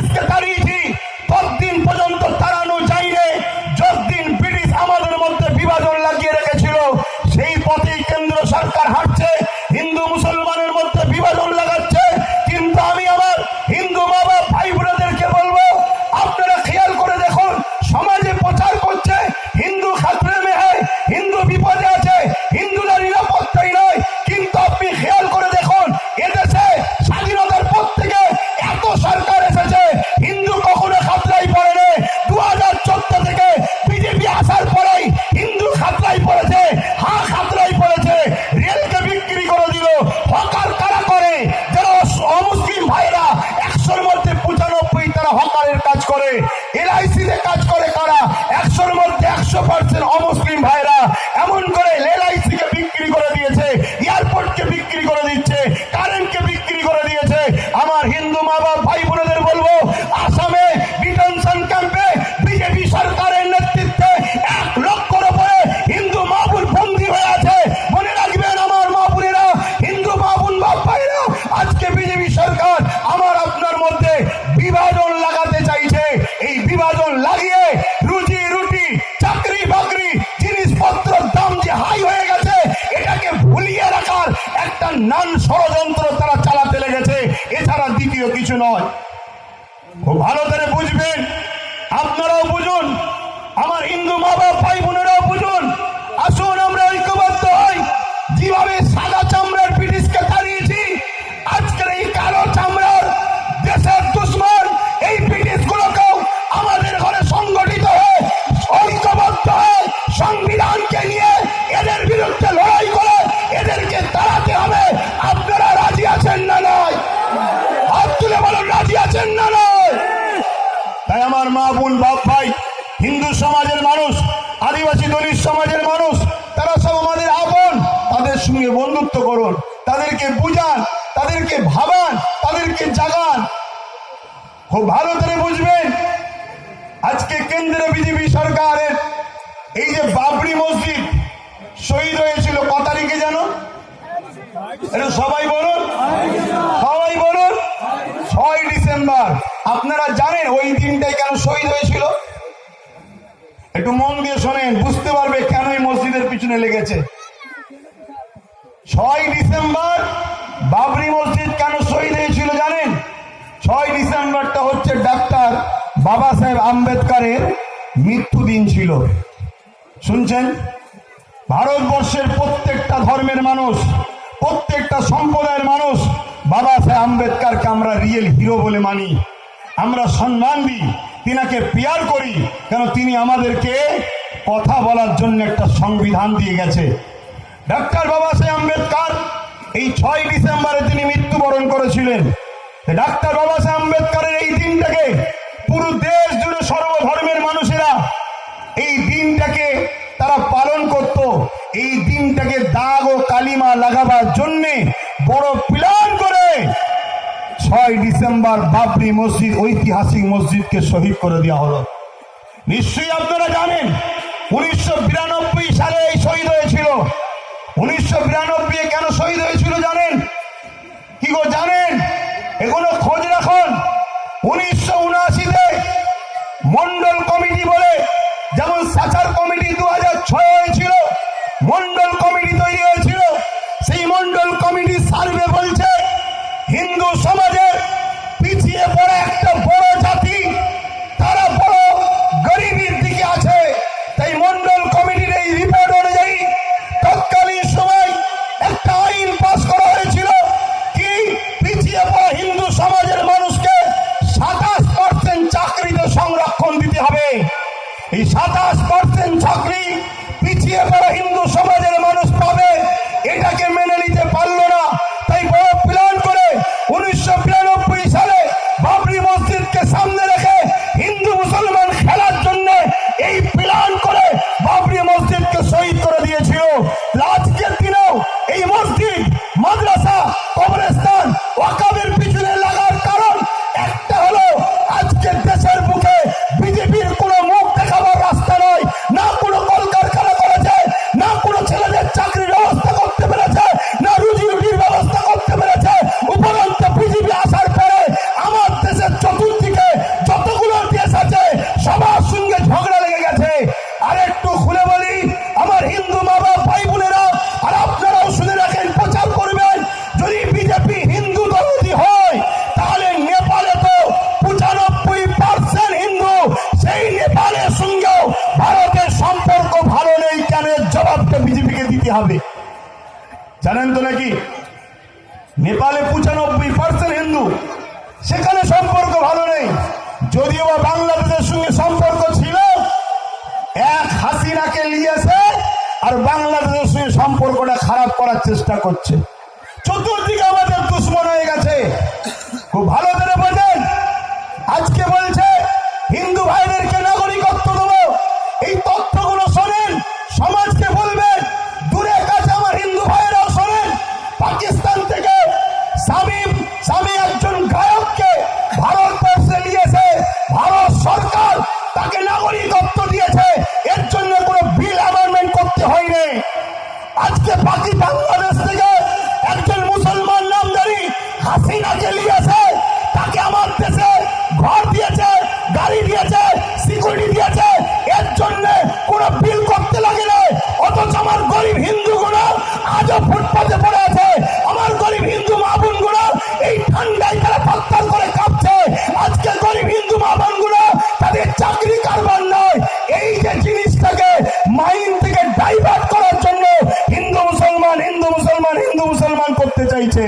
ব্রিটিশকে তাড়িয়েছি, ততদিন পর্যন্ত তাড়ানো যায়নি যতদিন ব্রিটিশ আমাদের মধ্যে বিভাজন লাগিয়ে রেখেছিল। সেই পথেই কেন্দ্র সরকার হাঁটছে, হিন্দু মুসলমানের মধ্যে বিভাজন লাগাচ্ছে। কিন্তু আমি আমার হিন্দু মা বাবা ভাই বোনেদেরকে বলবো, আপনারা খেয়াল করে দেখুন, সমাজে প্রচার করছে হিন্দু খাতরে মে হ্যায়, হিন্দু বিপদে আছে, হিন্দুরা নিরাপত্তাই নয়। কিন্তু আপনি খেয়াল করে দেখুন, এদেশে স্বাধীনতার পর থেকে এত সরকার এসেছে, হিন্দু কখনো খাতরাই পড়েনি। 2014 থেকে বিজেপি আসার পরেই হিন্দু খাতরাই পড়েছে। হ্যাঁ, খাতরাই পড়েছে। রেলকে বিক্রি করে দিল। হকার কারা করে? যারা অমুসলিম ভাইরা 100-র মধ্যে 95 তারা হকারের কাজ করে। এলআইসিতে কাজ করে কারা? 100-র মধ্যে 100% অমুসলিম ভাইরা। এমন করে এলআইসিকে বিক্রি করে দিয়েছে, এয়ারপোর্টকে বিক্রি করে দিচ্ছে, কারেন্টকে বিক্রি করে দিয়েছে। আমার হিন্দু মা বাবা ভাই বোনেদের বলবো, আসামে ডিটেনশন ক্যাম্পে বিজেপি সরকারের নেতৃত্বে 1 লক্ষর উপরে হিন্দু মা বোন বন্দী হয়ে আছে। মনে রাখবেন আমার মা বোনেরা, হিন্দু মা বোন বাপ ভাইরা, আজকে বিজেপি সরকার আমার আপনার মধ্যে বিভাজন লাগাতে চাইছে। এই বিভাজন লাগিয়ে রুজি রুটি, চাকরি বাকরি, জিনিসপত্রের দাম যে হাই হয়ে গেছে, এটাকে ভুলিয়ে রাখার একটা নান ষড়যন্ত্র তারা চালাতে লেগেছে। এছাড়া দ্বিতীয় কিছু নয়। খুব ভালো করে বুঝবেন, আপনারাও বুঝুন, আমার হিন্দু মা বাবা ভাই বোনেরাও বুঝুন। আসুন আমরা ঐক্যবদ্ধ হই। যেভাবে সাদা চামড়ার ব্রিটিশকে তাড়িয়েছি, আজকের এই কালো চামড়ার দেশের দুশ্মন এই ব্রিটিশগুলোকেও আমাদের ঘরে সংগঠিত হয়ে ঐক্যবদ্ধ হয়ে সংবিধানকে নিয়ে এদের বিরুদ্ধে লড়াই করে এদেরকে তাড়াতে হবে। আপনারা রাজি আছেন না নয়? হাত তুলে বলুন, রাজি আছেন না নয়? তাই আমার মা বোন বাপ ভাই, হিন্দু সমাজের মানুষ, আদিবাসী দলিত সমাজের মানুষ, তারা সব আমাদের আপন। তাদের সঙ্গে বন্ধুত্ব করুন, তাদেরকে বুঝান, তাদেরকে ভাবান, তাদেরকে জাগান। খুব ভালো করে বুঝবেন, আজকে কেন্দ্রে বিজেপি সরকারের এই যে বাবরি মসজিদ শহীদ হয়েছিল কত তারিখে জানো? এটা সবাই বলুন, সবাই বলুন। 6 ডিসেম্বর। আপনারা জানেন ওই দিনটাই কেন শহীদ হয়েছিল? একটু মন দিয়ে শোনেন, বুঝতে পারবে কেন এই মসজিদের পিছনে লেগেছে। 6 ডিসেম্বর বাবরি মসজিদ কেন শহীদ হয়েছিল জানেন? 6 ডিসেম্বরটা হচ্ছে ডাক্তার বাবা সাহেব আম্বেদকরের মৃত্যু দিন ছিল। শুনছেন? ভারতবর্ষের প্রত্যেকটা ধর্মের মানুষ, প্রত্যেকটা সম্প্রদায়ের মানুষ বাবা সাহেব আম্বেদকরকে আমরা রিয়েল হিরো বলে মানি, আমরা সম্মান দিই, তিনাকে পেয়ার করি। কেন? তিনি আমাদেরকে কথা বলার জন্য একটা সংবিধান দিয়ে গেছে। ডাক্তার বাবা সাহেব আম্বেদকর এই 6 ডিসেম্বরে তিনি মৃত্যুবরণ করেছিলেন। ডাক্তার বাবা সাহেব আম্বেদকরের এই দিনটাকে পুরো দেশ জুড়ে সর্বধর্মের মানুষেরা এই দিনটাকে তারা পালন করত। এই দিনটাকে দাগ ও কালিমা লাগাবার জন্যে বড় প্ল্যান করে 6 ডিসেম্বর বাবরি মসজিদ, ঐতিহাসিক মসজিদকে শহীদ করে দেওয়া হলো। নিশ্চয়ই আপনারা জানেন 1992 সালে এই শহীদ হয়েছিল। 1992 কেন শহীদ হয়েছিল জানেন? কি গো জানেন? এগুলো খোঁজ রাখুন। 1979-তে মন্ডল কমিটি বলে, যেমন সাচার কমিটি 2006 হয়েছিল, মন্ডল কমিটি তৈরি হয়েছিল। সেই মন্ডল কমিটি সার্ভে বলছে হিন্দু সমাজের পিছিয়ে পড়ে একটা বড় জাতি, তারা বড় গরিবের দিকে আছে। তাই মন্ডল কমিটির এই রিপোর্ট অনুযায়ী তৎকালীন সময় একটা আইন পাস করা হয়েছিল, কি পিছিয়ে পড়া হিন্দু সমাজের মানুষকে 27% চাকরিতে সংরক্ষণ দিতে হবে। এই 27% চাকরি পিছিয়ে পড়া হিন্দু সমাজের মানুষ পাবে, এটাকে মেনে নিতে পারল না। তাই বড় দিতে হবে। জানেন তো নাকি নেপালে 95% হিন্দু, সেখানে সম্পর্ক ভালো নেই। যদিও বা বাংলাদেশের সঙ্গে সম্পর্ক ছিল, এক হাসিনাকে নিয়েছে আর বাংলাদেশের সঙ্গে সম্পর্কটা খারাপ করার চেষ্টা করছে। চতুর্দিকে আমাদের দুশ্মন হয়ে গেছে, খুব ভালো করে বোঝেন। আজকে বলছে হিন্দু ভাইদেরকে নাগরিকত্ব দেবো, এই তথ্যগুলো শোনেন, সমাজকে বলবেন। দূরে কাছে আমার হিন্দু ভাইয়েরাও শোনেন, পাকিস্তান থেকে স্বামী একজন গায়ককে ভারতবর্ষে নিয়েছে, ভারত সরকার তাকে নাগরিকত্ব দিয়েছে, এর জন্য কোনো বিল অ্যামেন্ডমেন্ট করতে হয়নি। আজকে বাংলাদেশ থেকে একজন মুসলমান নামধারী হাসিনাকে নিয়েছে, তাকে আমার দেশে ঘর দিয়েছে, গাড়ি দিয়েছে, সিকিউরিটি দিয়েছে, এর জন্য কোনো বিল করতে লাগে না। অথচ আমার গরিব হিন্দুগুলো আজও ফুটপাতে পড়ে আছে, আমার গরিব হিন্দু মা বোনগুলো এই ঠান্ডায় তারা থরথর করে কাঁপছে। আজকে গরিব হিন্দু মা বোনগুলো তাদের চাকরি কারবার নয়, এই যে জিনিসটাকে মাইন্ড থেকে ডাইভার্ট করার জন্য হিন্দু মুসলমান করতে চাইছে।